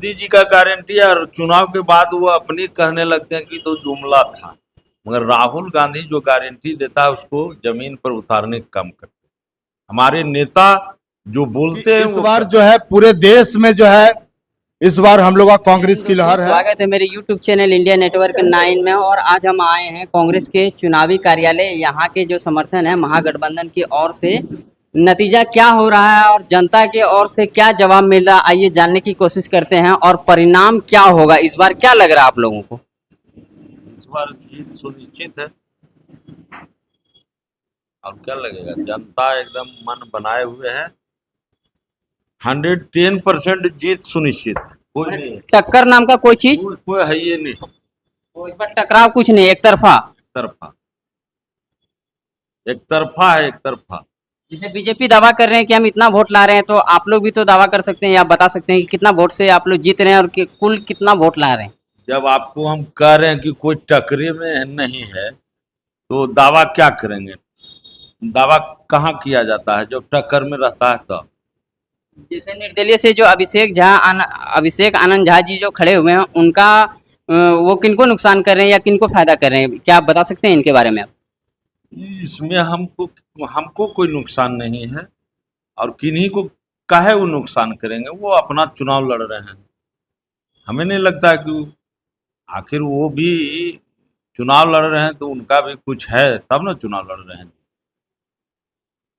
मोदी जी का गारंटी है और चुनाव के बाद वो अपनी कहने लगते हैं कि तो जुमला था, मगर राहुल गांधी जो गारंटी देता है उसको जमीन पर उतारने का काम करते हैं। हमारे नेता जो बोलते हैं इस वो बार जो है पूरे देश में जो है इस बार हम लोग का कांग्रेस की लहर है। स्वागत है मेरे YouTube चैनल इंडिया नेटवर्क 9 में। और आज हम आए हैं कांग्रेस के चुनावी कार्यालय। यहाँ के जो समर्थन है महागठबंधन की ओर से, नतीजा क्या हो रहा है और जनता के ओर से क्या जवाब मिल रहा है, आइए जानने की कोशिश करते हैं। और परिणाम क्या होगा इस बार, क्या लग रहा है आप लोगों को? इस बार जीत सुनिश्चित है। और क्या लगेगा, जनता एकदम मन बनाए हुए है। 110% जीत सुनिश्चित है। कोई नहीं है, टक्कर नाम का कोई चीज कोई है ये नहीं। इस बार टकराव कुछ नहीं, एक तरफा एक तरफा है, एक तरफा। जैसे बीजेपी दावा कर रहे हैं कि हम इतना वोट ला रहे हैं, तो आप लोग भी तो दावा कर सकते हैं या बता सकते हैं कि कितना वोट से आप लोग जीत रहे हैं और कुल कितना वोट ला रहे हैं? जब आपको हम कह रहे हैं कि कोई टकरे में नहीं है तो दावा क्या करेंगे? दावा कहाँ किया जाता है, जब टक्कर में रहता है तब। जैसे निर्दलीय से जो अभिषेक आनंद झा जी जो खड़े हुए हैं, उनका वो किनको नुकसान कर रहे हैं या किनको फायदा कर रहे हैं, क्या आप बता सकते हैं इनके बारे में आप? इसमें हमको कोई नुकसान नहीं है और किन्हीं को काहे वो नुकसान करेंगे, वो अपना चुनाव लड़ रहे हैं। हमें नहीं लगता कि आखिर वो भी चुनाव लड़ रहे हैं तो उनका भी कुछ है तब ना चुनाव लड़ रहे हैं।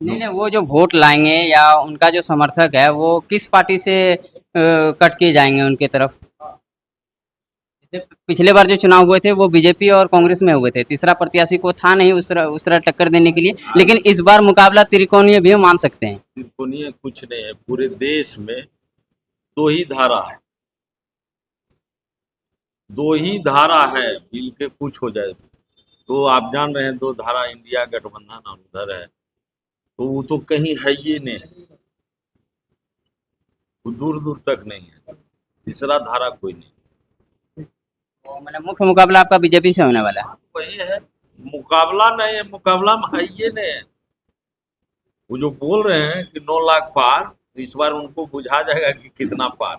नहीं, वो जो वोट लाएंगे या उनका जो समर्थक है वो किस पार्टी से कट के जाएंगे उनके तरफ? पिछले बार जो चुनाव हुए थे वो बीजेपी और कांग्रेस में हुए थे, तीसरा प्रत्याशी को था नहीं उस तरह टक्कर देने के लिए, लेकिन इस बार मुकाबला त्रिकोणीय भी मान सकते हैं। त्रिकोणीय कुछ नहीं है, पूरे देश में दो ही धारा है, मिल के कुछ हो जाए। तो आप जान रहे हैं, दो धारा इंडिया गठबंधन और उधर है, तो वो तो कहीं है ही नहीं, वो दूर दूर तक नहीं है, तीसरा धारा कोई नहीं। तो मतलब मुख्य मुकाबला आपका बीजेपी से होने वाला है? वही है, मुकाबला नहीं है, मुकाबला में है ये नहीं है। वो जो बोल रहे हैं कि 9 लाख पार, तो इस बार उनको बुझा जाएगा कि कितना पार।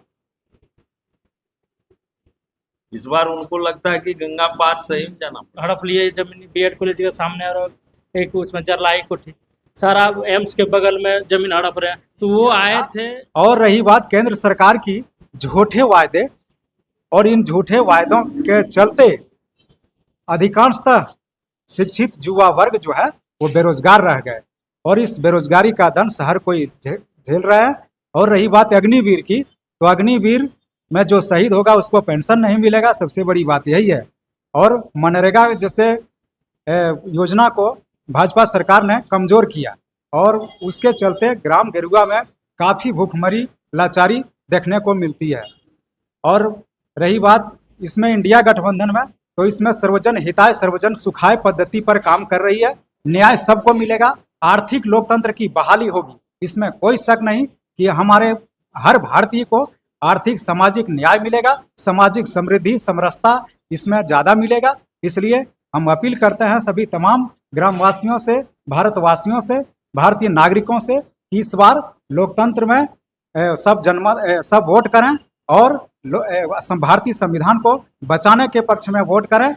इस बार उनको लगता है कि गंगा पार सही में जाना। हड़प लिए जमीन बीएड कॉलेज के सामने और एक उसमें जरलाई कोठी, सारा एम्स के बगल में जमीन हड़प रहे हैं, तो वो आए थे। और रही बात केंद्र सरकार की झूठे वायदे, और इन झूठे वायदों के चलते अधिकांशतः शिक्षित युवा वर्ग जो है वो बेरोजगार रह गए और इस बेरोजगारी का दंश हर कोई झेल रहा है। और रही बात अग्निवीर की, तो अग्निवीर में जो शहीद होगा उसको पेंशन नहीं मिलेगा, सबसे बड़ी बात यही है। और मनरेगा जैसे योजना को भाजपा सरकार ने कमजोर किया और उसके चलते ग्राम गेरुआ में काफ़ी भूखमरी लाचारी देखने को मिलती है। और रही बात इसमें इंडिया गठबंधन में, तो इसमें सर्वजन हिताय सर्वजन सुखाय पद्धति पर काम कर रही है। न्याय सबको मिलेगा, आर्थिक लोकतंत्र की बहाली होगी, इसमें कोई शक नहीं कि हमारे हर भारतीय को आर्थिक सामाजिक न्याय मिलेगा, सामाजिक समृद्धि समरसता इसमें ज़्यादा मिलेगा। इसलिए हम अपील करते हैं सभी तमाम ग्रामवासियों से, भारतवासियों से, भारतीय नागरिकों से कि इस बार लोकतंत्र में सब वोट करें और भारतीय संविधान को बचाने के पक्ष में वोट करें।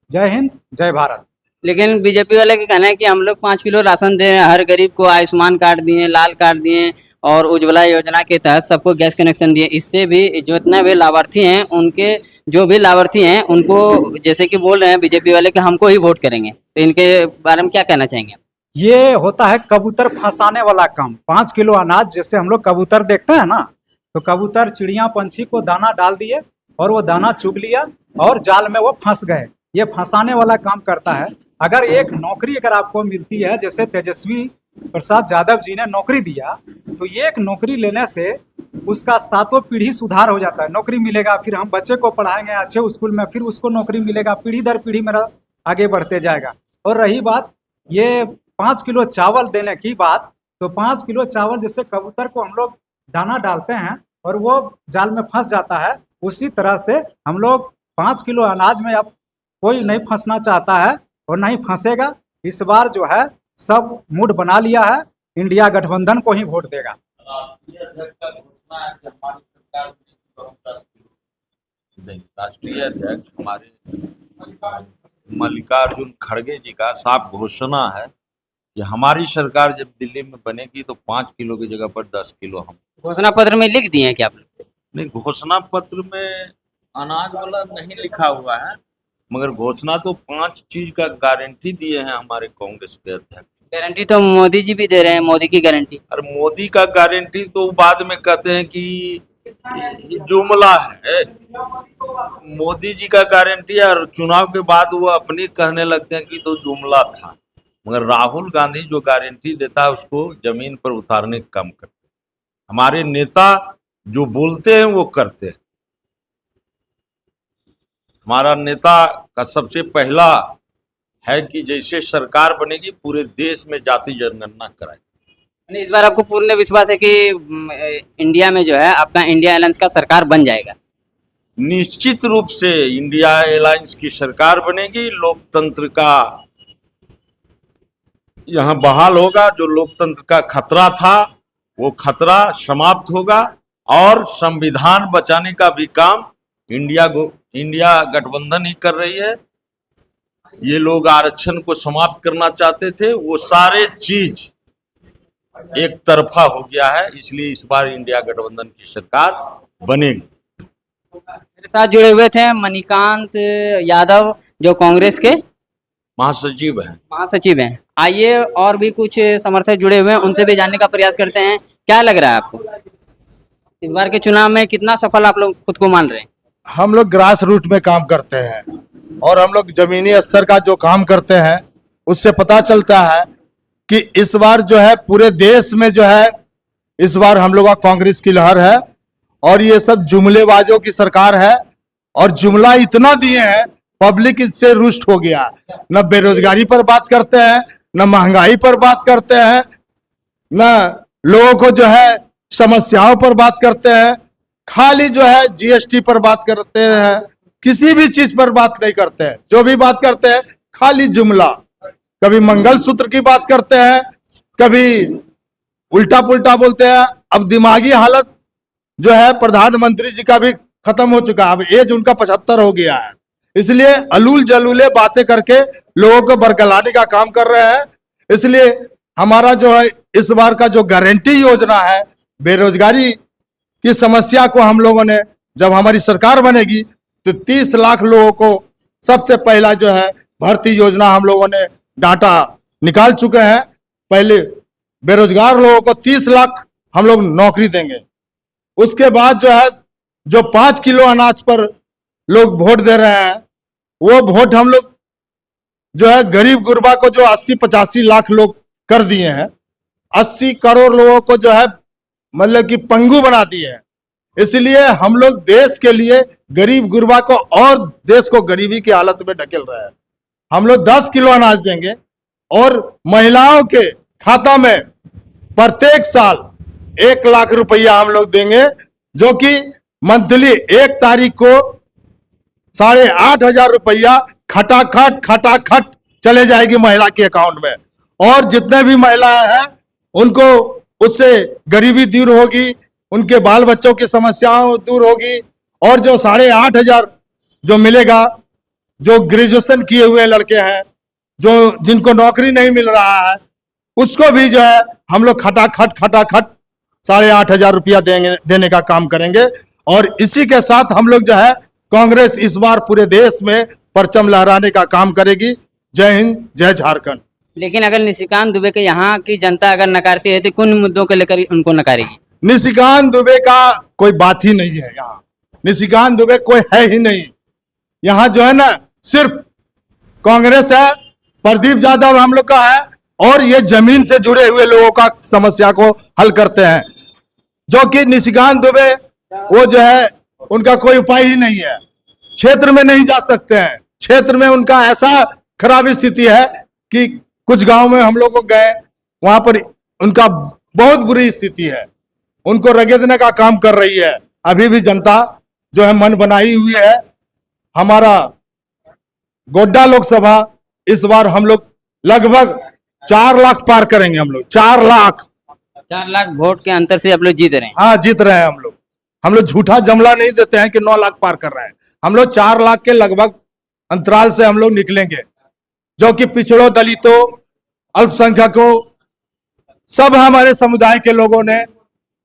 जय हिंद, जय भारत। लेकिन बीजेपी वाले का कहना है कि हम लोग 5 किलो राशन दे रहे हैं, हर गरीब को आयुष्मान कार्ड दिए, लाल कार्ड दिए और उज्ज्वला योजना के तहत सबको गैस कनेक्शन दिए। इससे भी जो इतने भी लाभार्थी हैं, उनके जो भी लाभार्थी हैं उनको जैसे कि बोल रहे हैं बीजेपी वाले कि हमको ही वोट करेंगे, तो इनके बारे में क्या कहना चाहेंगे? ये होता है कबूतर फंसाने वाला काम। 5 किलो अनाज, जैसे हम लोग कबूतर देखते हैं ना, तो कबूतर चिड़िया पंछी को दाना डाल दिए और वो दाना चुग लिया और जाल में वो फंस गए। ये फंसाने वाला काम करता है। अगर एक नौकरी अगर आपको मिलती है, जैसे तेजस्वी प्रसाद यादव जी ने नौकरी दिया, तो ये एक नौकरी लेने से उसका 7 पीढ़ी सुधार हो जाता है। नौकरी मिलेगा, फिर हम बच्चे को पढ़ाएंगे अच्छे स्कूल में, फिर उसको नौकरी मिलेगा, पीढ़ी दर पीढ़ी मेरा आगे बढ़ते जाएगा। और रही बात ये 5 किलो चावल देने की बात, तो 5 किलो चावल जैसे कबूतर को हम लोग दाना डालते हैं और वो जाल में फंस जाता है, उसी तरह से हम लोग 5 किलो अनाज में अब कोई नहीं फंसना चाहता है और नहीं फंसेगा। इस बार जो है सब मूड बना लिया है, इंडिया गठबंधन को ही वोट देगा। देखिए, राष्ट्रीय अध्यक्ष हमारे मल्लिकार्जुन खड़गे जी का साफ घोषणा है कि हमारी सरकार जब दिल्ली में बनेगी तो 5 किलो की जगह पर 10 किलो हम। घोषणा पत्र में लिख दिए हैं क्या आप लोग? नहीं, घोषणा पत्र में अनाज वाला नहीं लिखा हुआ है, मगर घोषणा तो 5 चीज का गारंटी दिए हैं हमारे कांग्रेस के अध्यक्ष। गारंटी तो मोदी जी भी दे रहे हैं, मोदी की गारंटी। और मोदी का गारंटी तो बाद में कहते हैं कि ये जुमला है। मोदी जी का गारंटी और चुनाव के बाद वो अपनी कहने लगते हैं कि तो जुमला था, मगर राहुल गांधी जो गारंटी देता है उसको जमीन पर उतारने का काम करते हैं। हमारे नेता जो बोलते हैं वो करते हैं। हमारा नेता का सबसे पहला है कि जैसे सरकार बनेगी पूरे देश में जाति जनगणना कराएगी। इस बार आपको पूर्ण विश्वास है कि इंडिया में जो है आपका इंडिया अलायंस का सरकार बन जाएगा? निश्चित रूप से इंडिया अलायंस की सरकार बनेगी। लोकतंत्र का यहाँ बहाल होगा। जो लोकतंत्र का खतरा था वो खतरा समाप्त होगा और संविधान बचाने का भी काम इंडिया गठबंधन ही कर रही है। ये लोग आरक्षण को समाप्त करना चाहते थे, वो सारे चीज एक तरफा हो गया है, इसलिए इस बार इंडिया गठबंधन की सरकार बनेगी। मेरे साथ जुड़े हुए थे मणिकांत यादव जो कांग्रेस के महासचिव हैं। आइए और भी कुछ समर्थक जुड़े हुए हैं, उनसे भी जानने का प्रयास करते हैं। क्या लग रहा है आपको इस बार के चुनाव में कितना सफल आप लोग खुद को मान रहे हैं? हम लोग ग्रास रूट में काम करते हैं और हम लोग जमीनी स्तर का जो काम करते हैं उससे पता चलता है कि इस बार जो है पूरे देश में जो है इस बार हम लोग का कांग्रेस की लहर है और ये सब जुमलेबाजों की सरकार है और जुमला इतना दिए हैं पब्लिक इससे रुष्ट हो गया। न बेरोजगारी पर बात करते हैं, न महंगाई पर बात करते हैं, न लोगों को जो है समस्याओं पर बात करते हैं, खाली जो है जीएसटी पर बात करते हैं, किसी भी चीज पर बात नहीं करते हैं। जो भी बात करते हैं खाली जुमला, कभी मंगलसूत्र की बात करते हैं, कभी उल्टा पुल्टा बोलते हैं। अब दिमागी हालत जो है प्रधानमंत्री जी का भी खत्म हो चुका है, अब एज उनका 75 हो गया है, इसलिए अलूल जलूले बातें करके लोगों को बरगलाने का काम कर रहे हैं। इसलिए हमारा जो है इस बार का जो गारंटी योजना है, बेरोजगारी की समस्या को हम लोगों ने जब हमारी सरकार बनेगी तो 30 लाख लोगों को सबसे पहला जो है भर्ती योजना हम लोगों ने डाटा निकाल चुके हैं। पहले बेरोजगार लोगों को 30 लाख हम लोग नौकरी देंगे। उसके बाद जो है जो 5 किलो अनाज पर लोग वोट दे रहे हैं वो वोट हम लोग जो है गरीब गुरबा को जो 80-85 लाख लोग कर दिए हैं, 80 करोड़ लोगों को जो है मतलब कि पंगु बना दिए हैं। इसलिए हम लोग देश के लिए गरीब गुरबा को और देश को गरीबी की हालत में ढकेल रहे हैं। हम लोग 10 किलो अनाज देंगे और महिलाओं के खाता में प्रत्येक साल 1 लाख रुपया हम लोग देंगे, जो कि मंथली 1 तारीख को 8,500 रुपया खटाखट चले जाएगी महिला के अकाउंट में। और जितने भी महिलाएं हैं उनको उससे गरीबी दूर होगी, उनके बाल बच्चों की समस्याओं दूर होगी। और जो 8,500 जो मिलेगा, जो ग्रेजुएशन किए हुए लड़के हैं, जो जिनको नौकरी नहीं मिल रहा है, उसको भी जो है हम लोग खटाखट 8,500 रुपया देने का काम करेंगे। और इसी के साथ हम लोग जो है कांग्रेस इस बार पूरे देश में परचम लहराने का काम करेगी। जय हिंद, जय झारखंड। लेकिन अगर निशिकांत दुबे के यहाँ की जनता अगर नकारती है तो किन मुद्दों को लेकर उनको नकारेगी? निशिकांत दुबे का कोई बात ही नहीं है। यहाँ निशिकांत दुबे कोई है ही नहीं। यहाँ जो है ना सिर्फ कांग्रेस है, प्रदीप यादव हम लोग का है और ये जमीन से जुड़े हुए लोगों का समस्या को हल करते हैं। जो कि निशिकांत दुबे वो जो है उनका कोई उपाय ही नहीं है, क्षेत्र में नहीं जा सकते हैं। क्षेत्र में उनका ऐसा खराब स्थिति है कि कुछ गांव में हम लोग गए, वहां पर उनका बहुत बुरी स्थिति है, उनको रगड़ने का काम कर रही है। अभी भी जनता जो है मन बनाई हुई है। हमारा गोड्डा लोकसभा इस बार हम लोग लगभग 4 लाख पार करेंगे। हम लोग 4 लाख वोट के अंतर से आप लोग जीत रहे हैं। हाँ, जीत रहे हैं हम लोग झूठा जमला नहीं देते हैं कि 9 लाख पार कर रहे हैं। हम लोग 4 लाख के लगभग अंतराल से हम लोग निकलेंगे, जो कि पिछड़ों, दलितों, अल्पसंख्यकों, सब हमारे समुदाय के लोगों ने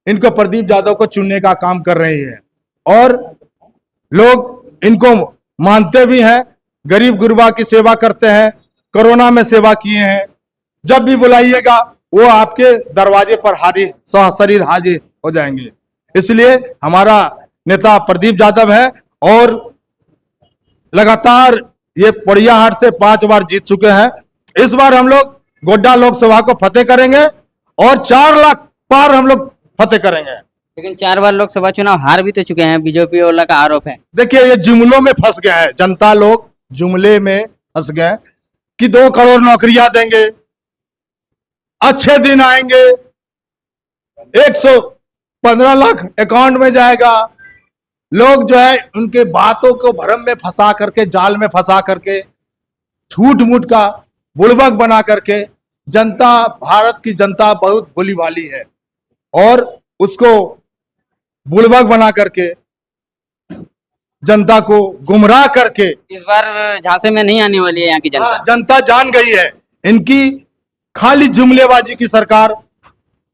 इनको प्रदीप यादव को चुनने का काम कर रहे हैं और लोग इनको मानते भी हैं। गरीब गुरबा की सेवा करते हैं, कोरोना में सेवा किए हैं। जब भी बुलाइएगा वो आपके दरवाजे पर सशरीर हाजिर हो जाएंगे। इसलिए हमारा नेता प्रदीप यादव है और लगातार ये पोड़ियाहाट से 5 बार जीत चुके हैं। इस बार हम लोग गोड्डा लोकसभा को फतेह करेंगे और 4 लाख पार हम लोग फतेह करेंगे। लेकिन 4 बार लोकसभा चुनाव हार भी तो चुके हैं, बीजेपी वाला का आरोप है। देखिए ये जुमलों में फंस गए हैं, जनता लोग जुमले में फंस गए कि 2 करोड़ नौकरियां देंगे, अच्छे दिन आएंगे, 115 लाख अकाउंट में जाएगा। लोग जो है उनके बातों को भ्रम में फंसा करके, जाल में फंसा करके, झूठ मूठ का बुड़बक बना करके, जनता, भारत की जनता बहुत भोली भाली है और उसको बुड़बक बना करके, जनता को गुमराह करके इस बार झांसे में नहीं आने वाली है यहाँ की जनता। जनता जान गई है इनकी खाली जुमलेबाजी की सरकार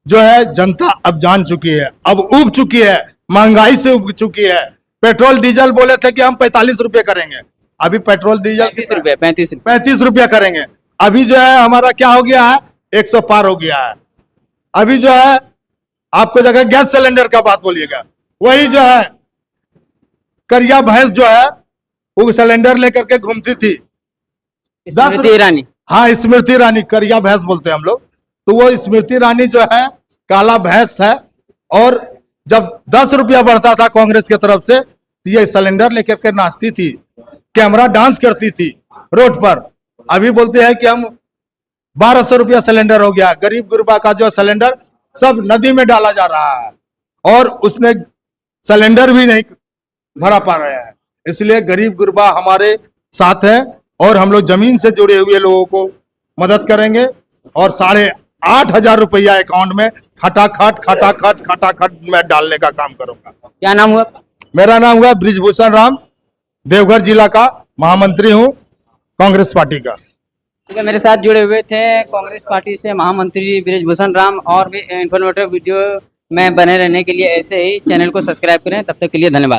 जो है जनता अब जान चुकी है, अब उब चुकी है, महंगाई से उब चुकी है। पेट्रोल डीजल बोले थे कि हम 45 रुपए करेंगे, अभी पेट्रोल डीजल 35 रुपया करेंगे। अभी जो है हमारा क्या हो गया है, 100 पार हो गया है। अभी जो है आपको जगह गैस सिलेंडर का बात बोलिएगा, वही जो है करिया भैंस जो है वो सिलेंडर लेकर के घूमती थी, स्मृति ईरानी। हाँ, स्मृति ईरानी, करिया भैंस बोलते हैं हम लोग। तो वो स्मृति ईरानी जो है काला भैंस है और जब 10 रुपया बढ़ता था कांग्रेस की तरफ से तो ये सिलेंडर लेकर के नाचती थी, कैमरा डांस करती थी रोड पर। अभी बोलते हैं कि हम 1200 रुपया सिलेंडर हो गया। गरीब गुरबा का जो सिलेंडर सब नदी में डाला जा रहा है और उसमें सिलेंडर भी नहीं भरा पा रहे हैं। इसलिए गरीब गुरबा हमारे साथ है और हम लोग जमीन से जुड़े हुए लोगों को मदद करेंगे और 8,500 रुपया अकाउंट में खटाखट में डालने का काम करूंगा। क्या नाम हुआ? मेरा नाम हुआ ब्रिजभूषण राम, देवघर जिला का महामंत्री हूँ कांग्रेस पार्टी का। ठीक है, मेरे साथ जुड़े हुए थे कांग्रेस पार्टी से महामंत्री ब्रिजभूषण राम। और भी इन्फॉर्मेटिव वीडियो में बने रहने के लिए ऐसे ही चैनल को सब्सक्राइब करें। तब तक के लिए धन्यवाद।